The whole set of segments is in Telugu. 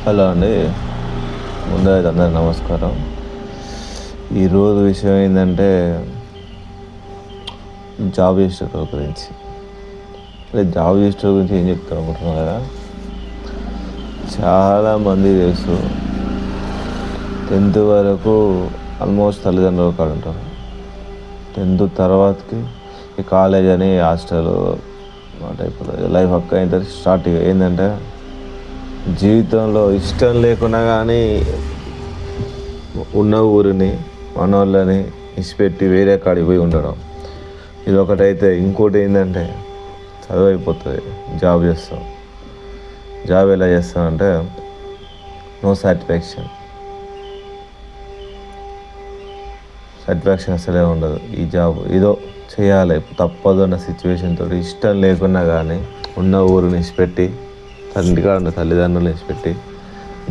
హలో అండి. ముందుగా అయితే అందరికి నమస్కారం. ఈరోజు విషయం ఏంటంటే జాబ్ చేసేటోళ్ళ గురించి. జాబ్ చేసేటోళ్ళ గురించి ఏం చెప్తాను అనుకుంటున్నాను కదా. చాలామంది తెలుసు 10th వరకు ఆల్మోస్ట్ తల్లిదండ్రుల కాడ ఉంటారు. 10th తర్వాతకి ఈ కాలేజ్ అని హాస్టల్ అయిపోతుంది. లైఫ్ అక్క అయిన స్టార్ట్ ఏంటంటే జీవితంలో ఇష్టం లేకున్నా కానీ ఉన్న ఊరిని మనోళ్ళని ఇచ్చిపెట్టి వేరే కాడికి పోయి ఉండడం, ఇది ఒకటైతే. ఇంకోటి ఏంటంటే చదువు అయిపోతుంది, జాబ్ చేస్తాం. జాబ్ ఎలా చేస్తామంటే నో సాటిస్ఫాక్షన్ అసలే ఉండదు. ఈ జాబ్ ఏదో చేయాలి తప్పదు అన్న సిచ్యువేషన్ తోటి ఇష్టం లేకున్నా కానీ ఉన్న ఊరిని ఇచ్చిపెట్టి ఇంటికాడ ఉన్న తల్లిదండ్రులు ఇచ్చిపెట్టి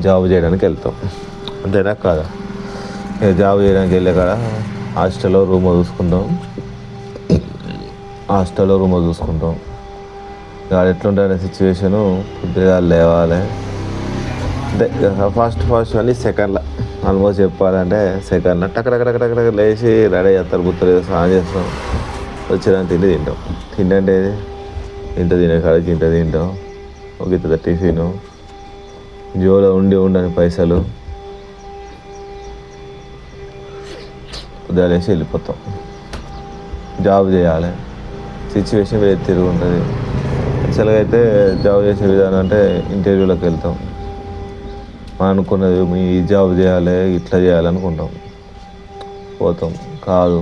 జాబ్ చేయడానికి వెళ్తాం. అంతేనా కాదా? ఇక జాబ్ చేయడానికి వెళ్ళే కాడ హాస్టల్లో రూమ్ చూసుకుంటాం. ఇక ఎట్లుంటాయనే సిచ్యువేషను. కొద్దిగా లేవాలి అంటే ఫాస్ట్ అన్నీ సెకండ్లో ఆల్మోస్ట్ చెప్పాలంటే సెకండ్లో టక్ లేచి రెడీ చేస్తారు. గుర్తులు స్నానం చేస్తాం, వచ్చిన తింటే ఇంత తినే కాడికి ఇంత తింటాం. ఒక ఇంత టిఫిను, జోలో ఉండని పైసలు ఉదయాలేసి వెళ్ళిపోతాం. జాబ్ చేయాలి, సిచ్యువేషన్ వేరే తిరిగి ఉంటుంది. యాక్చువల్గా అయితే జాబ్ చేసే విధానం అంటే ఇంటర్వ్యూలోకి వెళ్తాం. మనం అనుకున్నది ఈ జాబ్ చేయాలి, ఇట్లా చేయాలనుకుంటాం. పోతాం, కాదు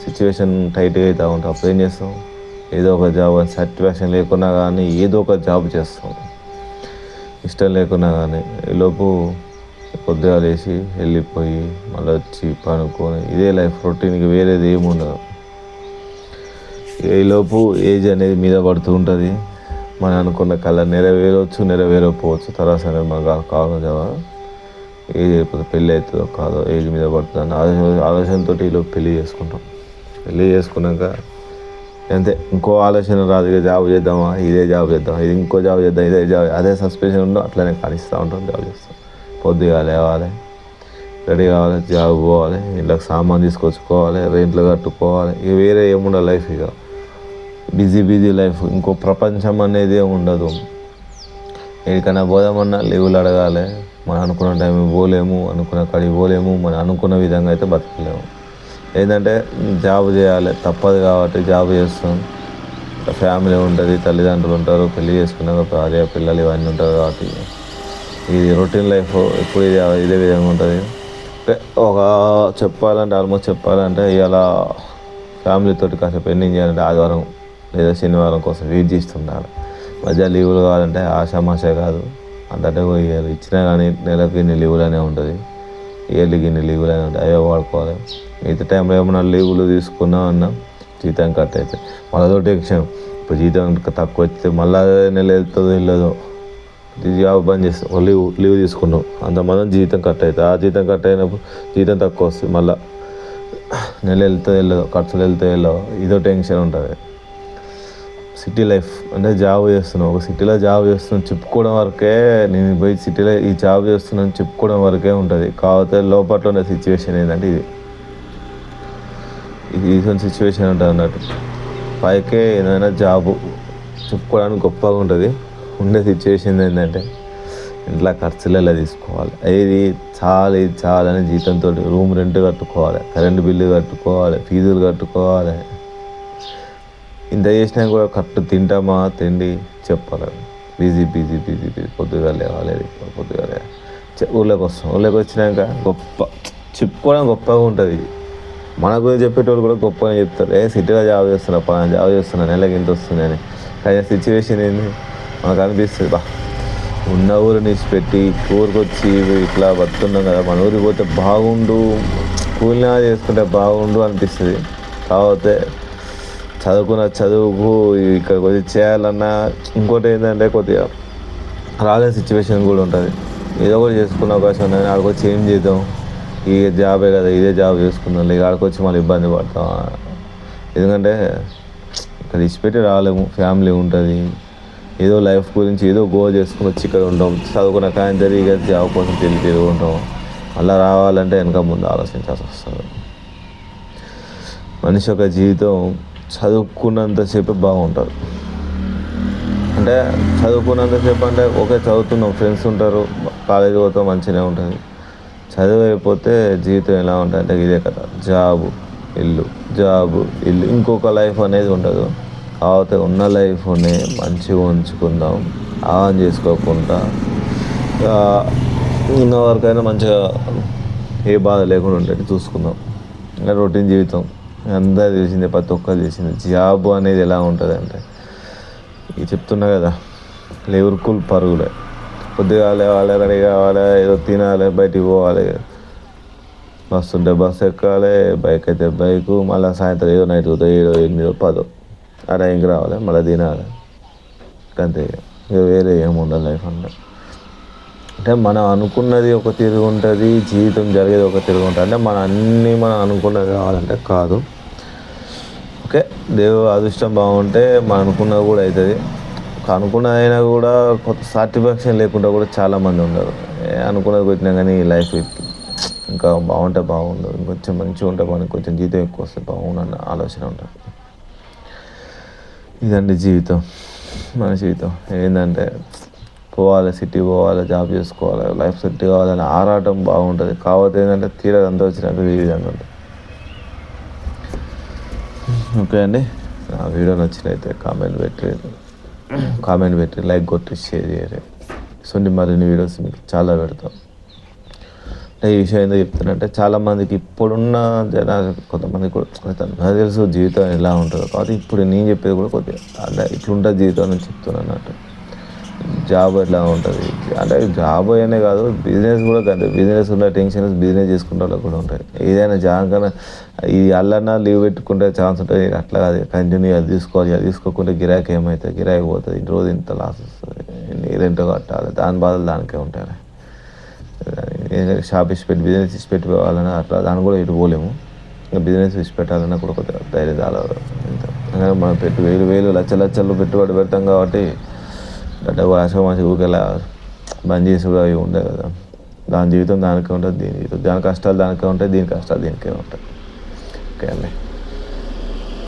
సిచ్యువేషన్ టైట్గా అవుతూ ఉంటాం. అప్పుడు ఏం చేస్తాం? ఏదో ఒక జాబ్ సాటిస్ఫాక్షన్ లేకున్నా కానీ ఏదో ఒక జాబ్ చేస్తాం, ఇష్టం లేకున్నా కానీ. ఈలోపు పొద్దుగా లేచి వెళ్ళిపోయి మళ్ళీ వచ్చి పనుకొని ఇదే లైఫ్ రొటీన్కి, వేరేది ఏమి ఉండదు. ఈలోపు ఏజ్ అనేది మీద పడుతూ ఉంటుంది. మనం అనుకున్న కళ నెరవేరకపోవచ్చు. తర్వాత అనేది మనకు కావాలి. ఏజ్ అయిపోతుంది, పెళ్ళి అవుతుందో కాదో, ఏజ్ మీద పడుతుంది ఆలోచనతో ఈలోపు పెళ్ళి చేసుకున్నాక అంతే. ఇంకో ఆలోచన రాదు. ఇక జాబ్ చేద్దామా, ఇదే జాబ్ చేద్దాం, ఇది ఇంకో జాబ్ చేద్దాం, ఇదే జాబ్, అదే సస్పెన్షన్ ఉండో అట్లనే కానిస్తూ ఉంటాం. జాబ్ చేస్తాం. పొద్దుగా లేవాలి, రెడీ కావాలి, జాబ్ పోవాలి, ఇంట్లోకి సామాన్ తీసుకొచ్చుకోవాలి, రెంట్లు కట్టుకోవాలి. ఇక వేరే ఏముండదు లైఫ్. ఇక బిజీ లైఫ్. ఇంకో ప్రపంచం అనేది ఉండదు. ఎక్కడికైనా పోదామన్నా లీవులు అడగాలి. మనం అనుకున్న టైంకి పోలేము, అనుకున్న కాడికి పోలేము, మనం అనుకున్న విధంగా అయితే బతకలేము. ఏంటంటే జాబ్ చేయాలి, తప్పదు కాబట్టి జాబ్ చేస్తాం. ఫ్యామిలీ ఉంటుంది, తల్లిదండ్రులు ఉంటారు, పెళ్ళి చేసుకున్నాక భార్య పిల్లలు ఇవన్నీ ఉంటారు. కాబట్టి ఇది రొటీన్ లైఫ్ ఎప్పుడు ఇదే విధంగా ఉంటుంది. ఒక ఆల్మోస్ట్ చెప్పాలంటే ఇలా ఫ్యామిలీతో కాసేపు ఎండింగ్ చేయాలంటే ఆదివారం లేదా శనివారం కోసం వెయిట్ చేస్తుండాలి. మధ్య లీవులు కావాలంటే ఆషామాష కాదు, అంతటే పోయాలి. ఇచ్చినా కానీ నెలకి ఇన్ని లీవులనే ఉంటుంది, ఇయర్లీకి ఇన్ని లీవులనే ఉంటాయి. అయ్యో వాడుకోవాలి. మిగతా టైంలో ఏమన్నా లీవులు తీసుకున్నామన్నా జీతం కట్ అవుతాయి. మళ్ళీ టెన్షన్. ఇప్పుడు జీతం తక్కువ వస్తే మళ్ళీ నెల వెళ్తుందో వెళ్ళదో, జాబ్ బంద్ చేస్తాం, లీవ్ తీసుకున్నాం, అంతమంది జీతం కట్ అవుతుంది. ఆ జీతం కట్ అయినప్పుడు జీతం తక్కువ వస్తుంది. మళ్ళీ నెల వెళ్ళదో, ఖర్చులు వెళ్ళదో, ఇదో టెన్షన్ ఉంటుంది. సిటీ లైఫ్ అంటే జాబ్ చేస్తున్నాం, ఒక సిటీలో జాబ్ చేస్తున్నాం చెప్పుకోవడం వరకే. నేను పోయి సిటీలో ఈ జాబ్ చేస్తున్నాను చెప్పుకోవడం వరకే ఉంటుంది. కాకపోతే లోపల ఉన్న సిచ్యువేషన్ ఏంటంటే ఇది సిచ్యువేషన్ ఉంటుంది అన్నట్టు. పైకే ఏదైనా జాబు చెప్పుకోవడానికి గొప్పగా ఉంటుంది. ఉండే సిచ్యువేషన్ ఏంటంటే ఇంట్లో ఖర్చులు ఎలా తీసుకోవాలి, ఇది చాలని జీతంతో రూమ్ రెంట్ కట్టుకోవాలి, కరెంటు బిల్లు కట్టుకోవాలి, ఫీజులు కట్టుకోవాలి. ఇంత చేసినా కూడా తింటామా తిండి చెప్పాలి. బిజీ పొద్దుగా లేవాలి, ఊళ్ళోకి వస్తాం. ఊళ్ళోకి వచ్చినాక చెప్పుకోవడం గొప్పగా ఉంటుంది. మన గురించి చెప్పేటోళ్ళు కూడా గొప్పగా చెప్తారు. సిటీలో జాబ్ చేస్తున్నా నెలకి ఇంత వస్తుంది అని. కానీ సిచ్యువేషన్ ఏంది మనకు అనిపిస్తుంది, ఉన్న ఊరిని ఇచ్చిపెట్టి ఊరికి వచ్చి ఇట్లా బతున్నాం కదా, మన ఊరికి పోతే బాగుండు, కూలినా చేసుకుంటే బాగుండు అనిపిస్తుంది. కాకపోతే చదువుకున్న చదువుకు ఇక్కడికి వచ్చి చేయాలన్నా ఇంకోటి ఏంటంటే కొద్దిగా రాలేని సిచ్యువేషన్ కూడా ఉంటుంది. ఏదో ఒకటి చేసుకునే అవకాశం ఉందని ఆడికి వచ్చి ఏం చేద్దాం, ఈ జాబే కదా ఇదే జాబ్ చేసుకుందాం, లేక ఆడికి వచ్చి మళ్ళీ ఇబ్బంది పడతాం. ఎందుకంటే ఇక్కడ ఇచ్చిపెట్టి రాలేము, ఫ్యామిలీ ఉంటుంది, ఏదో లైఫ్ గురించి ఏదో గోల్ చేసుకుని వచ్చి ఇక్కడ ఉంటాం, చదువుకున్న కానీ తిరిగి జాబ్ కోసం తిరిగి ఉంటాం. అలా రావాలంటే వెనక ముందు ఆలోచించాల్సి వస్తుంది. మనిషి యొక్క జీవితం చదువుకున్నంతసేపు బాగుంటుంది. అంటే చదువుకున్నంతసేపు అంటే ఓకే చదువుతున్నాం, ఫ్రెండ్స్ ఉంటారు, కాలేజీ పోతాం, మంచిగానే ఉంటుంది. చదువు అయిపోతే జీవితం ఎలా ఉంటుంది అంటే ఇదే కదా, జాబు ఇల్లు, జాబు ఇల్లు, ఇంకొక లైఫ్ అనేది ఉండదు. కాకపోతే ఉన్న లైఫ్ని మంచిగా ఉంచుకుందాం, ఆన్ చేసుకోకుండా ఉన్న వరకైనా మంచిగా ఏ బాధ లేకుండా ఉండేది చూసుకుందాం. ఇంకా రొటీన్ జీవితం అందరూ తెలిసిందే, ప్రతి ఒక్కరు తెలిసిందే. జాబ్ అనేది ఎలా ఉంటుంది అంటే ఇది చెప్తున్నా కదా, లేవురుకులు పరుగులే. కొద్దిగా లేవాలి, రెడీ కావాలి, ఏదో తినాలి, బయటికి పోవాలి, బస్సు ఉంటే బస్సు ఎక్కాలి, బైక్ అయితే బైకు, మళ్ళీ సాయంత్రం ఏదో నైట్ 7, 8, 10 ఆ టైంకి రావాలి, మళ్ళీ తినాలి, అంతే. ఇక వేరే ఏముండదు లైఫ్ అంటే మనం అనుకున్నది ఒక తిరుగు ఉంటుంది, జీవితం జరిగేది ఒక తిరుగు ఉంటుంది. అంటే మనం అనుకున్నది కావాలంటే కాదు. ఓకే, దేవుడు అదృష్టం బాగుంటే మనం అనుకున్నది కూడా అవుతుంది. అనుకున్నదైనా కూడా కొత్త సాటిస్ఫాక్షన్ లేకుండా కూడా చాలామంది ఉన్నారు. అనుకున్నది పెట్టినా కానీ లైఫ్ ఇంకా బాగుంటే బాగుండదు, ఇంకొంచెం మంచిగా ఉంటే మనకి కొంచెం జీతం ఎక్కువ వస్తే బాగుండన్న ఆలోచన ఉంటుంది. ఇదండి జీవితం, మన జీవితం ఏంటంటే పోవాలి, సిటీ పోవాలి, జాబ్ చేసుకోవాలి, లైఫ్ సెట్ కావాలని ఆరాటం బాగుంటుంది. కాకపోతే ఏంటంటే తీరా అంతా వచ్చినట్టు ఈ విధంగా ఉంటుంది. ఓకే అండి, నా వీడియో నచ్చినైతే కామెంట్ పెట్టి లైక్ కొట్టి షేర్ చేయాలి. సో మరిన్ని వీడియోస్ మీకు చాలా పెడతాం. ఈ విషయం ఏందో చెప్తానంటే చాలామందికి ఇప్పుడున్న జనాలు కొంతమంది కూడా నాకు తెలుసు జీవితం ఎలా ఉంటుందో, కాబట్టి ఇప్పుడు నేను చెప్పేది కూడా కొద్దిగా అంటే ఇట్లుంటుంది జీవితం అని చెప్తున్నాను అన్నట్టు. జాబ్ ఎట్లా ఉంటుంది అంటే జాబ్ అనే కాదు, బిజినెస్ కూడా కాదు. బిజినెస్ ఉన్న టెన్షన్ బిజినెస్ చేసుకుంటే వాళ్ళకి కూడా ఉంటాయి. ఏదైనా జాబ్ ఈ అల్లన్నా లీవ్ పెట్టుకుంటే ఛాన్స్ ఉంటుంది. అట్లా కాదు, కంటిన్యూ అది తీసుకోవాలి. అది తీసుకోకుండా గిరాకీ ఏమవుతుంది, గిరాకీ పోతుంది, రోజు ఇంత లాస్ వస్తుంది, రెంట్ కట్టాలి, దాని బాధలు దానికే ఉంటాయి. షాప్ ఇచ్చి పెట్టి బిజినెస్ ఇచ్చి పెట్టి పోవాలన్నా అట్లా దాన్ని కూడా ఇటు పోలేము. ఇంకా బిజినెస్ ఇచ్చి పెట్టాలన్నా కూడా కొద్దిగా ధైర్యం చాలా ఇంత. అందుకని మనం వేలు లక్షలు పెట్టుబడి పెడతాం కాబట్టి అంటే ఆశమాసి ఊరికెలా బంద్ చేసి కూడా అవి ఉండవు కదా. దాని జీవితం దానికే ఉంటుంది, దీని జీవితం దాని కష్టాలు దానికే ఉంటాయి, దీని కష్టాలు దీనికే ఉంటాయి. ఓకే అండి.